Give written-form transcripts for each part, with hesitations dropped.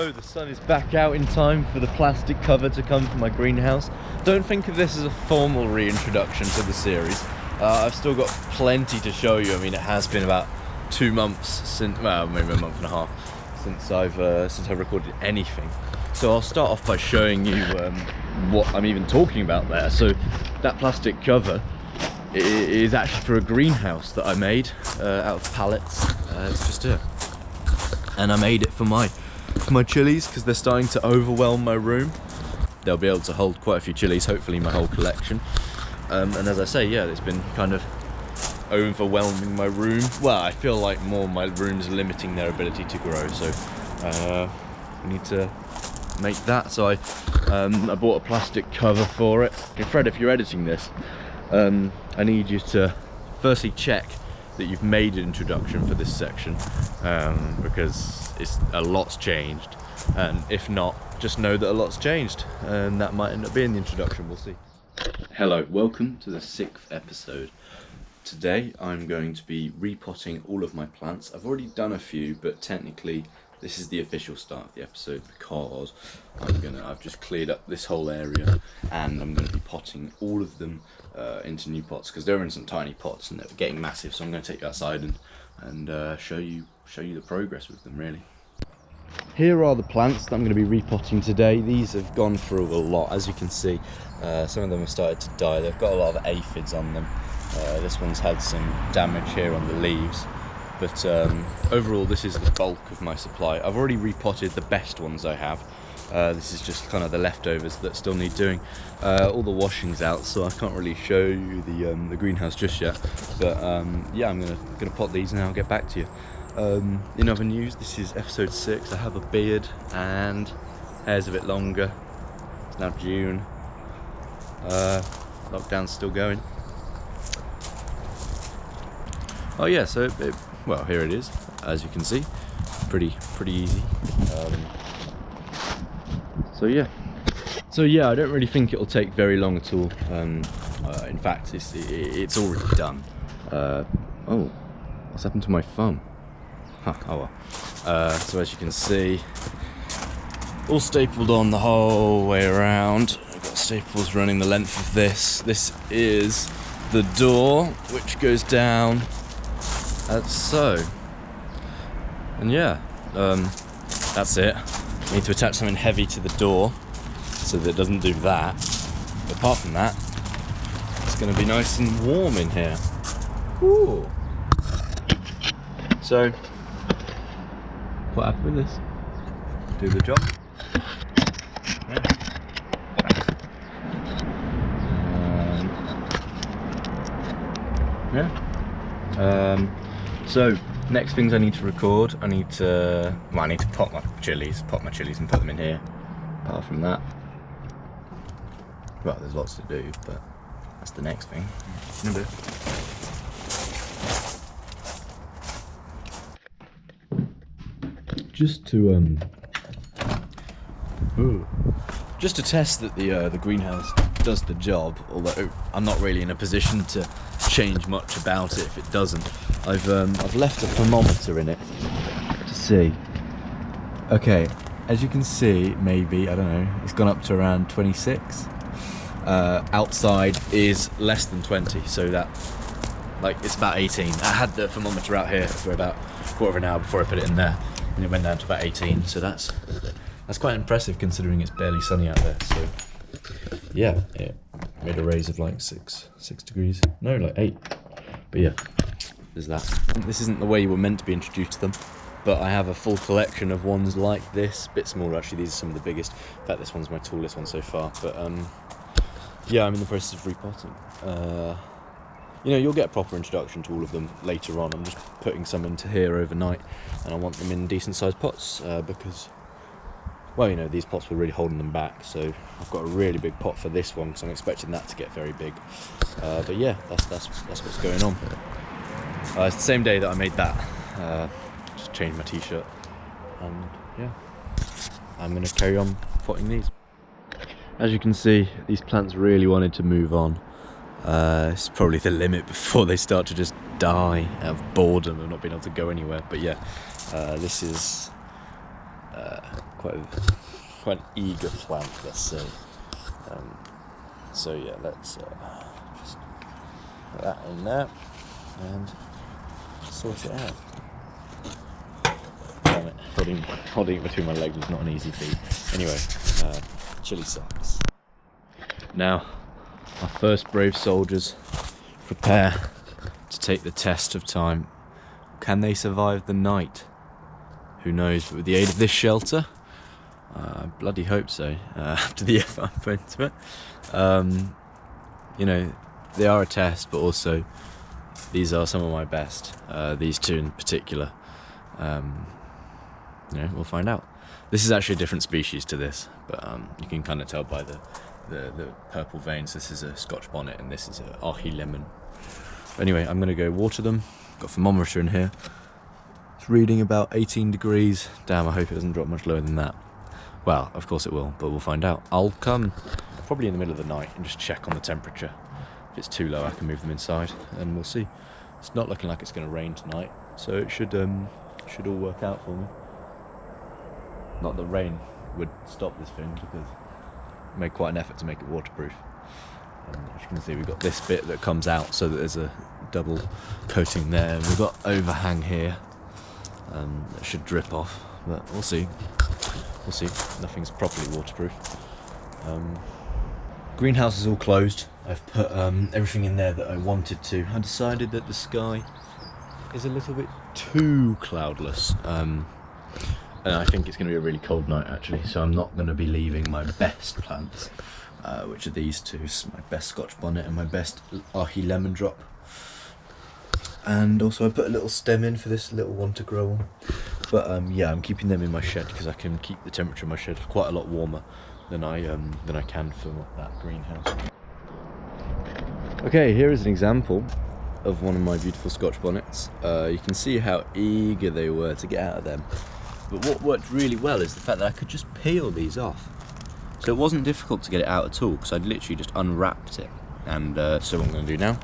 So the sun is back out in time for the plastic cover to come from my greenhouse. Don't think of this as a formal reintroduction to the series. I've still got plenty to show you. I mean, it has been about 2 months since, well, maybe a month and a half since I've recorded anything. So I'll start off by showing you what I'm even talking about there. So that plastic cover is actually for a greenhouse that I made out of pallets. It's just here, and I made it for my chilies because they're starting to overwhelm my room. They'll be able to hold quite a few chilies, hopefully my whole collection. And as I say, yeah, it's been kind of overwhelming my room. Well, I feel like my room's limiting their ability to grow, so I need to make that. So I bought a plastic cover for it. And Fred, if you're editing this, I need you to firstly check that you've made an introduction for this section, because a lot's changed, and if not, just know that a lot's changed, and that might end up being the introduction. We'll see. Hello, welcome to the 6th episode. Today I'm going to be repotting all of my plants. I've already done a few, but technically this is the official start of the episode because I've just cleared up this whole area, and I'm going to be potting all of them into new pots because they're in some tiny pots and they're getting massive. So I'm going to take you outside and show you the progress with them, really. Here are the plants that I'm going to be repotting today. These have gone through a lot, as you can see. Some of them have started to die. They've got a lot of aphids on them. This one's had some damage here on the leaves, but overall this is the bulk of my supply. I've already repotted the best ones I have. This is just kind of the leftovers that still need doing. All the washing's out, so I can't really show you the greenhouse just yet. But yeah, I'm gonna pot these and I'll get back to you. In other news, this is episode 6. I have a beard and hair's a bit longer. It's now June. Lockdown's still going. Oh yeah, well, here it is, as you can see. Pretty easy. So yeah, I don't really think it'll take very long at all. In fact, it's already done. Oh, what's happened to my thumb? Huh, oh well. So as you can see, all stapled on the whole way around. I've got staples running the length of this. This is the door, which goes down as so. And yeah, that's it. I need to attach something heavy to the door so that it doesn't do that. But apart from that, it's going to be nice and warm in here. Ooh. So, quite happy with this. Do the job. So next things I need to record. I need to pot my chilies and put them in here. Apart from that, well, there's lots to do, but that's the next thing. In a bit. Just to test that the greenhouse does the job, although I'm not really in a position to change much about it if it doesn't. I've left a thermometer in it to see. Okay, as you can see, maybe, I don't know, it's gone up to around 26. Outside is less than 20, so that, like, it's about 18. I had the thermometer out here for about a quarter of an hour before I put it in there, and it went down to about 18, so that's quite impressive considering it's barely sunny out there. So yeah, it made a raise of like 6 degrees, no, like 8. But yeah, there's that. This isn't the way you were meant to be introduced to them, but I have a full collection of ones like this, a bit smaller actually. These are some of the biggest. In fact, this one's my tallest one so far. But yeah, I'm in the process of repotting. You know, you'll get a proper introduction to all of them later on. I'm just putting some into here overnight, and I want them in decent sized pots because, well, you know, these pots were really holding them back. So I've got a really big pot for this one because I'm expecting that to get very big. But yeah, that's what's going on. It's the same day that I made that. Just changed my t-shirt, and yeah, I'm going to carry on potting these. As you can see, these plants really wanted to move on. It's probably the limit before they start to just die out of boredom and not being able to go anywhere. But yeah, this is quite an eager plant, let's say. So yeah, let's just put that in there and sort it out. Damn it, holding it between my legs is not an easy feat. Anyway, chilli socks. Now, our first brave soldiers prepare to take the test of time. Can they survive the night? Who knows, but with the aid of this shelter, I bloody hope so, after the effort I put into it. You know, they are a test, but also these are some of my best, these two in particular. You know, we'll find out. This is actually a different species to this, but you can kind of tell by the purple veins. This is a Scotch bonnet and this is a ahi lemon. But anyway, I'm gonna go water them. Got a thermometer in here. It's reading about 18 degrees. Damn, I hope it doesn't drop much lower than that. Well, of course it will, but we'll find out. I'll come probably in the middle of the night and just check on the temperature. If it's too low, I can move them inside and we'll see. It's not looking like it's gonna rain tonight, so it should all work out for me. Not that rain would stop this thing, because I made quite an effort to make it waterproof. As you can see, we've got this bit that comes out so that there's a double coating there. We've got overhang here that should drip off, but we'll see. We'll see. Nothing's properly waterproof. Greenhouse is all closed. I've put everything in there that I wanted to. I decided that the sky is a little bit too cloudless. And I think it's going to be a really cold night actually, so I'm not going to be leaving my best plants, which are these two, my best Scotch bonnet and my best ahi lemon drop. And also I put a little stem in for this little one to grow on. But yeah, I'm keeping them in my shed because I can keep the temperature in my shed quite a lot warmer than I can for that greenhouse. Okay, here is an example of one of my beautiful Scotch bonnets. You can see how eager they were to get out of them. But what worked really well is the fact that I could just peel these off. So it wasn't difficult to get it out at all, because I'd literally just unwrapped it. And so what I'm going to do now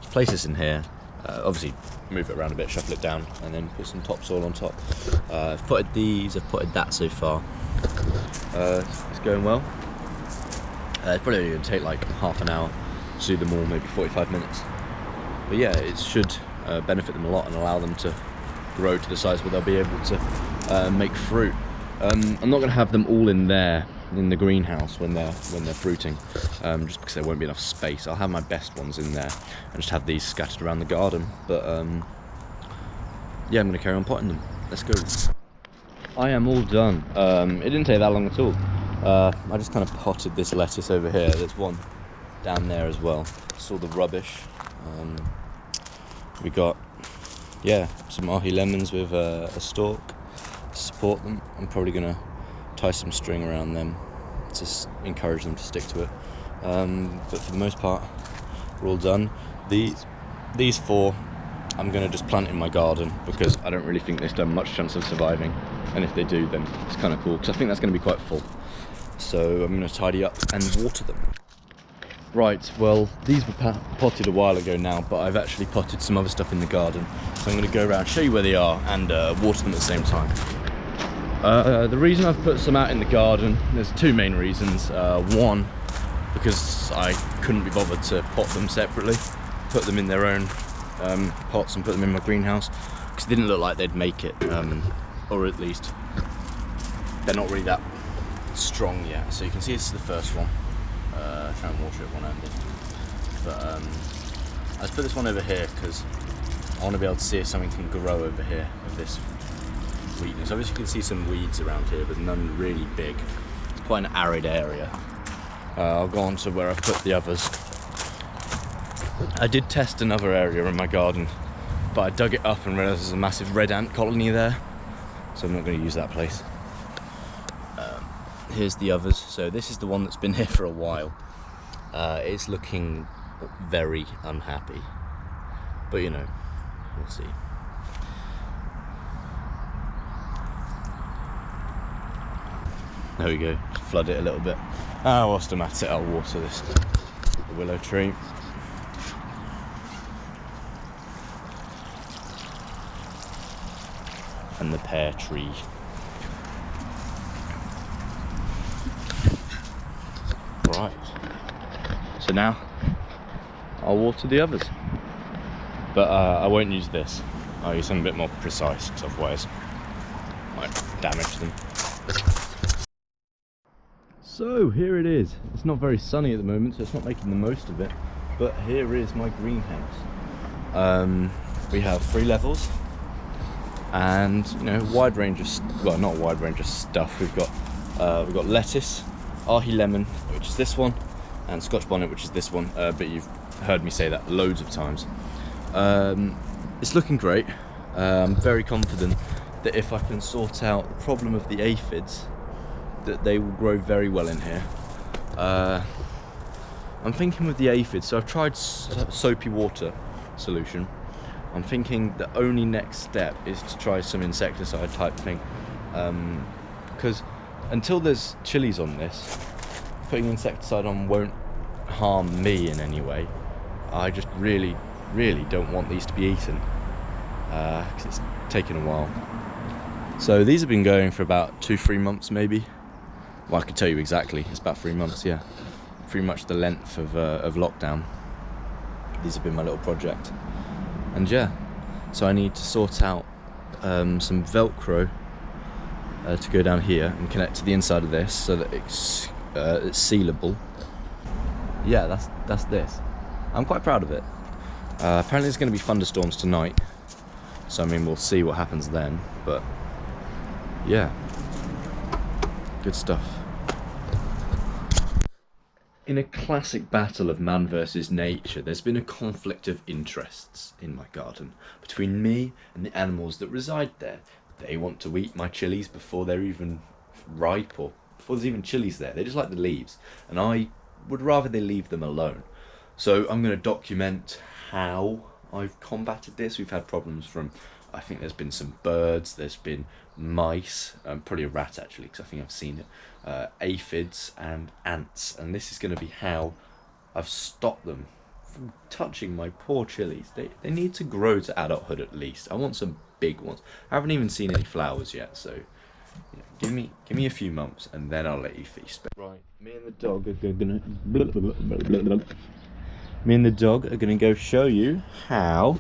is place this in here, obviously move it around a bit, shuffle it down, and then put some topsoil on top. I've potted these, I've potted that so far. It's going well. It's probably going to take like half an hour to do them all, maybe 45 minutes. But yeah, it should benefit them a lot and allow them to grow to the size where they'll be able to make fruit. I'm not going to have them all in there in the greenhouse when they're fruiting, just because there won't be enough space. I'll have my best ones in there and just have these scattered around the garden. But yeah, I'm going to carry on potting them. Let's go. I am all done. It didn't take that long at all. I just kind of potted this lettuce over here. There's one down there as well. It's all the rubbish. We got, yeah, some ahi lemons with a stalk to support them. I'm probably going to tie some string around them to encourage them to stick to it. But for the most part, we're all done. These four, I'm going to just plant in my garden because I don't really think they stand much chance of surviving. And if they do, then it's kind of cool, because I think that's going to be quite full. So I'm going to tidy up and water them. Right, well, these were potted a while ago now, but I've actually potted some other stuff in the garden. So I'm going to go around, show you where they are, and water them at the same time. The reason I've put some out in the garden, there's two main reasons. One, because I couldn't be bothered to pot them separately, put them in their own pots and put them in my greenhouse, because they didn't look like they'd make it, or at least they're not really that strong yet. So you can see this is the first one. Try and water it one-handed, but I just put this one over here because I want to be able to see if something can grow over here of this weeding. So obviously you can see some weeds around here, but none really big. It's quite an arid area. I'll go on to where I've put the others. I did test another area in my garden, but I dug it up and realised there's a massive red ant colony there, so I'm not going to use that place. Here's the others. So this is the one that's been here for a while. It's looking very unhappy, but you know, we'll see. There we go, just flood it a little bit. Whilst I'm at it, I'll water this willow tree. And the pear tree. Right. So now I'll water the others. But I won't use this. I'll use something a bit more precise, because otherwise I might damage them. So here it is. It's not very sunny at the moment, so it's not making the most of it. But here is my greenhouse. We have 3 levels, and you know, a wide range of, well, not a wide range of stuff. We've got lettuce, ahi lemon, which is this one, and Scotch bonnet, which is this one. But you've heard me say that loads of times. It's looking great. I'm very confident that if I can sort out the problem of the aphids, that they will grow very well in here. I'm thinking with the aphids, so I've tried soapy water solution. I'm thinking the only next step is to try some insecticide type thing, because until there's chilies on this, putting insecticide on won't harm me in any way. I just really don't want these to be eaten, because it's taken a while. So these have been going for about 2-3 months maybe. Well, I can tell you exactly, it's about 3 months, yeah. Pretty much the length of lockdown. These have been my little project. And yeah, so I need to sort out some Velcro to go down here and connect to the inside of this so that it's sealable. Yeah, that's this. I'm quite proud of it. Apparently there's going to be thunderstorms tonight, so I mean, we'll see what happens then, but yeah, good stuff. In a classic battle of man versus nature, there's been a conflict of interests in my garden between me and the animals that reside there. They want to eat my chilies before they're even ripe, or before there's even chilies there. They just like the leaves, and I would rather they leave them alone. So I'm going to document how I've combated this. We've had problems from, I think there's been some birds, there's been mice, probably a rat actually, because I think I've seen it, aphids and ants, and this is going to be how I've stopped them from touching my poor chilies. They need to grow to adulthood at least. I want some big ones. I haven't even seen any flowers yet, so you know, give me a few months and then I'll let you feast. Right, me and the dog are gonna go show you how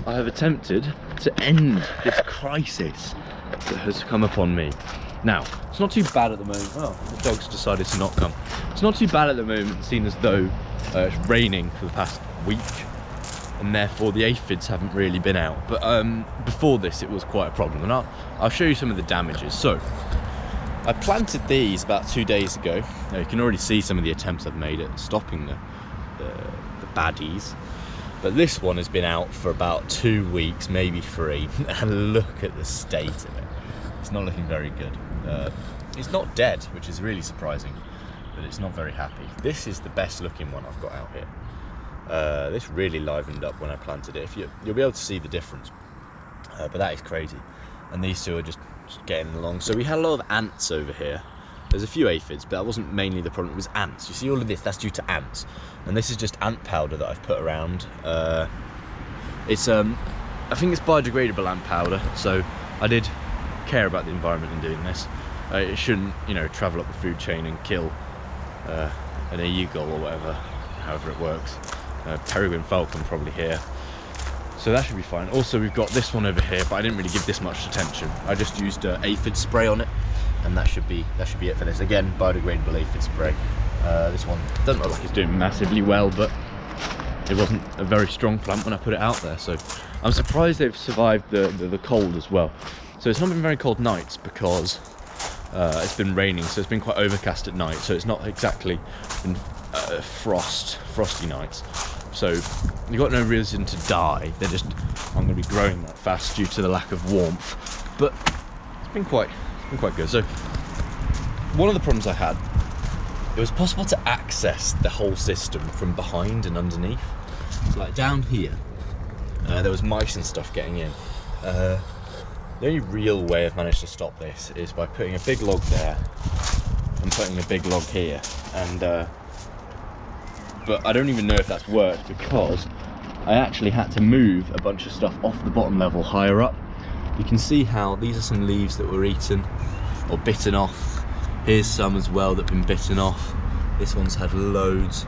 I have attempted to end this crisis that has come upon me. Now, it's not too bad at the moment. Oh, the dog's decided to not come. It's not too bad at the moment, seen as though it's raining for the past week, and therefore the aphids haven't really been out. But before this, it was quite a problem, and I'll show you some of the damages. So, I planted these about 2 days ago. Now, you can already see some of the attempts I've made at stopping the baddies. But this one has been out for about 2 weeks, maybe 3, and look at the state of it. It's not looking very good. It's not dead, which is really surprising, but it's not very happy. This is the best looking one I've got out here. This really livened up when I planted it. You'll be able to see the difference, but that is crazy. And these two are just getting along. So we had a lot of ants over here. There's a few aphids, but that wasn't mainly the problem. It was ants. You see all of this, that's due to ants. And this is just ant powder that I've put around. It's I think it's biodegradable ant powder, so I did care about the environment in doing this. It shouldn't, you know, travel up the food chain and kill an eagle or whatever, however it works. Peregrine falcon probably here. So that should be fine. Also, we've got this one over here, but I didn't really give this much attention. I just used aphid spray on it, and that should be it for this. Again, biodegradable aphid spray. This one doesn't look like it's doing massively well, but it wasn't a very strong plant when I put it out there. So I'm surprised they've survived the cold as well. So it's not been very cold nights because it's been raining, so it's been quite overcast at night. So it's not exactly been frosty nights. So you've got no reason to die. They're just, I'm going to be growing that fast due to the lack of warmth. But it's been quite good. So one of the problems I had, it was possible to access the whole system from behind and underneath. Like down here, there was mice and stuff getting in. The only real way I've managed to stop this is by putting a big log there and putting a big log here. And but I don't even know if that's worked, because I actually had to move a bunch of stuff off the bottom level higher up. You can see how these are some leaves that were eaten or bitten off. Here's some as well that have been bitten off. This one's had loads.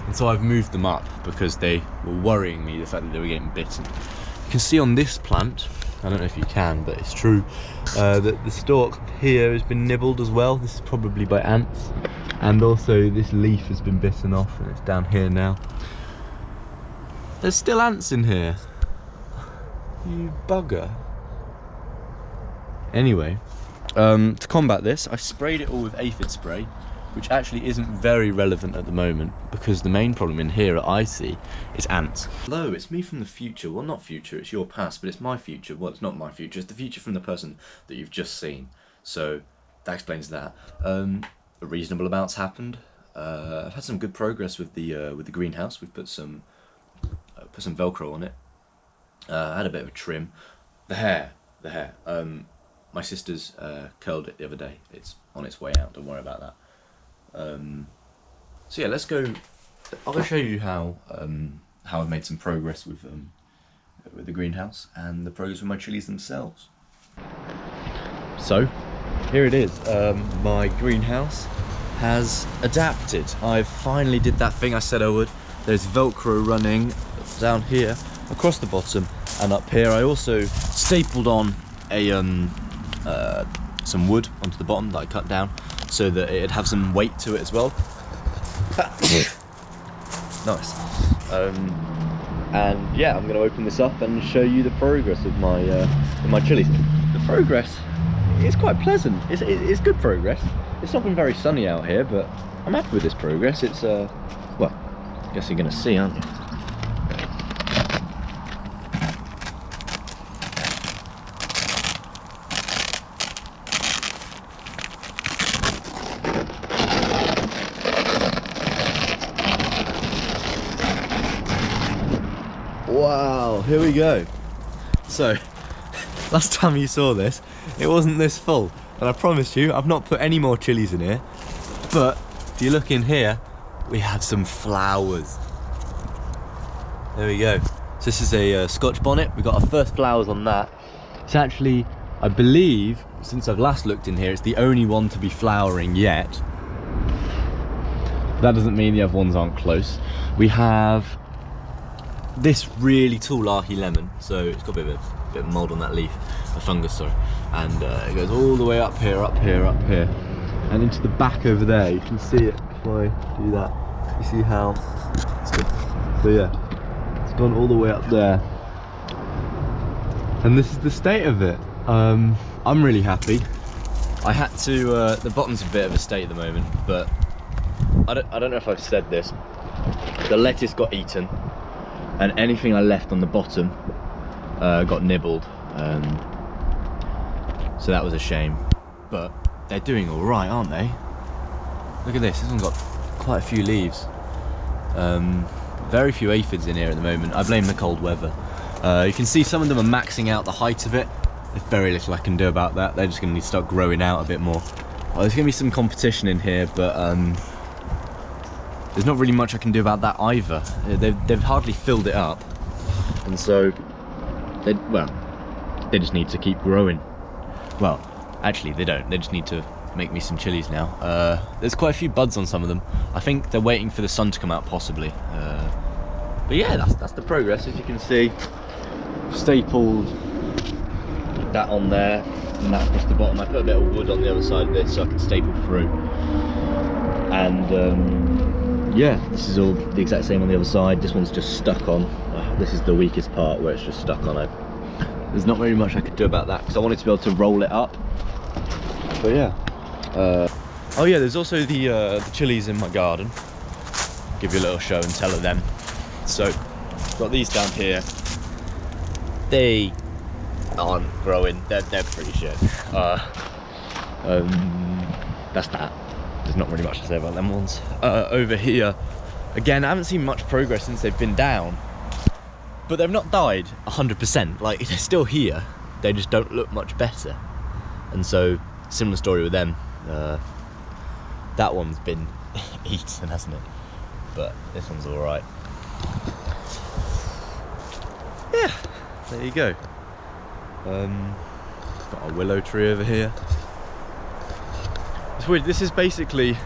And so I've moved them up because they were worrying me, the fact that they were getting bitten. You can see on this plant, I don't know if you can, but it's true, that the stalk here has been nibbled as well. This is probably by ants. And also this leaf has been bitten off and it's down here now. There's still ants in here. You bugger. Anyway, to combat this, I sprayed it all with aphid spray, which actually isn't very relevant at the moment because the main problem in here that I see is ants. Hello, it's me from the future. Well, not future, it's your past, but it's my future. Well, it's not my future, it's the future from the person that you've just seen. So that explains that. A reasonable amount's happened. I've had some good progress with the greenhouse. We've put some Velcro on it. I had a bit of a trim. The hair. My sister's curled it the other day. It's on its way out. Don't worry about that. So yeah, let's go. I'll go show you how I've made some progress with the greenhouse and the progress with my chilies themselves. So here it is. My greenhouse has adapted. I finally did that thing I said I would. There's Velcro running down here, across the bottom, and up here. I also stapled on a some wood onto the bottom that I cut down, so that it'd have some weight to it as well. Nice. And yeah, I'm going to open this up and show you the progress of my chilies. The progress is quite pleasant. It's good progress. It's not been very sunny out here, but I'm happy with this progress. It's well, I guess you're going to see, aren't you? Wow, here we go. So, last time you saw this, it wasn't this full. And I promise you, I've not put any more chilies in here. But, if you look in here, we have some flowers. There we go. So this is a Scotch bonnet. We got our first flowers on that. It's actually, I believe, since I've last looked in here, it's the only one to be flowering yet. That doesn't mean the other ones aren't close. We have this really tall archy lemon, so it's got a bit of mould on that leaf, a fungus, sorry, and it goes all the way up here, and into the back over there. You can see it if I do that. You see how it's good. So yeah, it's gone all the way up there, and this is the state of it. I'm really happy. I had to. The bottom's a bit of a state at the moment, but I don't know if I've said this. The lettuce got eaten, and anything I left on the bottom got nibbled, so that was a shame. But they're doing all right, aren't they? Look at this. This one's got quite a few leaves. Very few aphids in here at the moment. I blame the cold weather. You can see some of them are maxing out the height of it. There's very little I can do about that. They're just going to need to start growing out a bit more. Well, there's going to be some competition in here, but there's not really much I can do about that either. They've hardly filled it up, and so they just need to keep growing. Well, actually they don't. They just need to make me some chilies now. There's quite a few buds on some of them. I think they're waiting for the sun to come out, possibly. But yeah, that's the progress. As you can see, stapled that on there and that across the bottom. I put a bit of wood on the other side of this so I can staple through. And yeah, this is all the exact same on the other side. This one's just stuck on. This is the weakest part, where it's just stuck on it. There's not very much I could do about that because I wanted to be able to roll it up. But yeah. Oh yeah, there's also the chilies in my garden. Give you a little show and tell of them. So, got these down here. They aren't growing. They're pretty shit. That's that. There's not really much to say about them ones. Over here, again, I haven't seen much progress since they've been down, but they've not died 100%. Like, they're still here. They just don't look much better. And so, similar story with them. That one's been eaten, hasn't it? But this one's all right. Yeah, there you go. Got a willow tree over here. It's weird. This is basically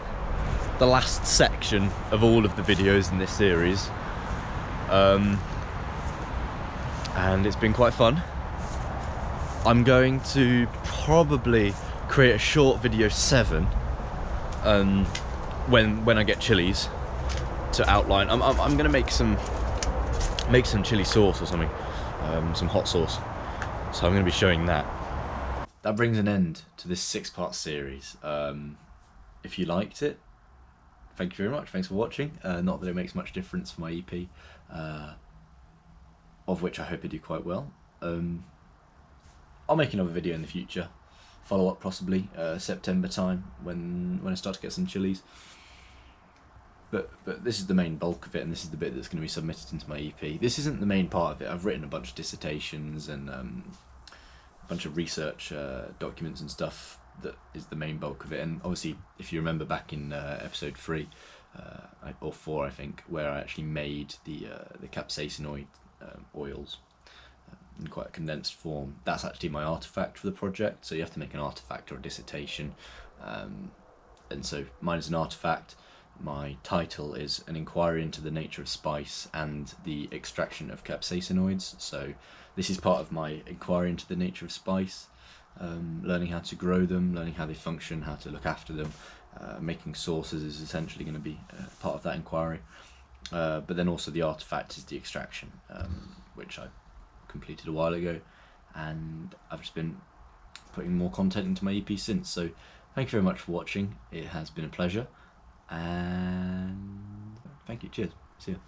the last section of all of the videos in this series, and it's been quite fun. I'm going to probably create a short video 7 when I get chilies to outline. I'm gonna make some chili sauce or something, some hot sauce, so I'm gonna be showing that. That brings an end to this 6-part series. If you liked it, thank you very much. Thanks for watching. Not that it makes much difference for my EP, of which I hope I do quite well. I'll make another video in the future, follow up possibly September time when I start to get some chilies. But this is the main bulk of it, and this is the bit that's going to be submitted into my EP. This isn't the main part of it. I've written a bunch of dissertations and a bunch of research documents and stuff that is the main bulk of it. And obviously, if you remember back in episode 3 or 4, I think, where I actually made the capsaicinoid oils in quite a condensed form, that's actually my artifact for the project. So you have to make an artifact or a dissertation, and so mine is an artifact. My title is An Inquiry into the Nature of Spice and the Extraction of Capsaicinoids. So this is part of my inquiry into the nature of spice, learning how to grow them, learning how they function, how to look after them. Making sauces is essentially going to be part of that inquiry. But then also the artifact is the extraction, which I completed a while ago, and I've just been putting more content into my EP since. So thank you very much for watching. It has been a pleasure, and thank you. Cheers. See you.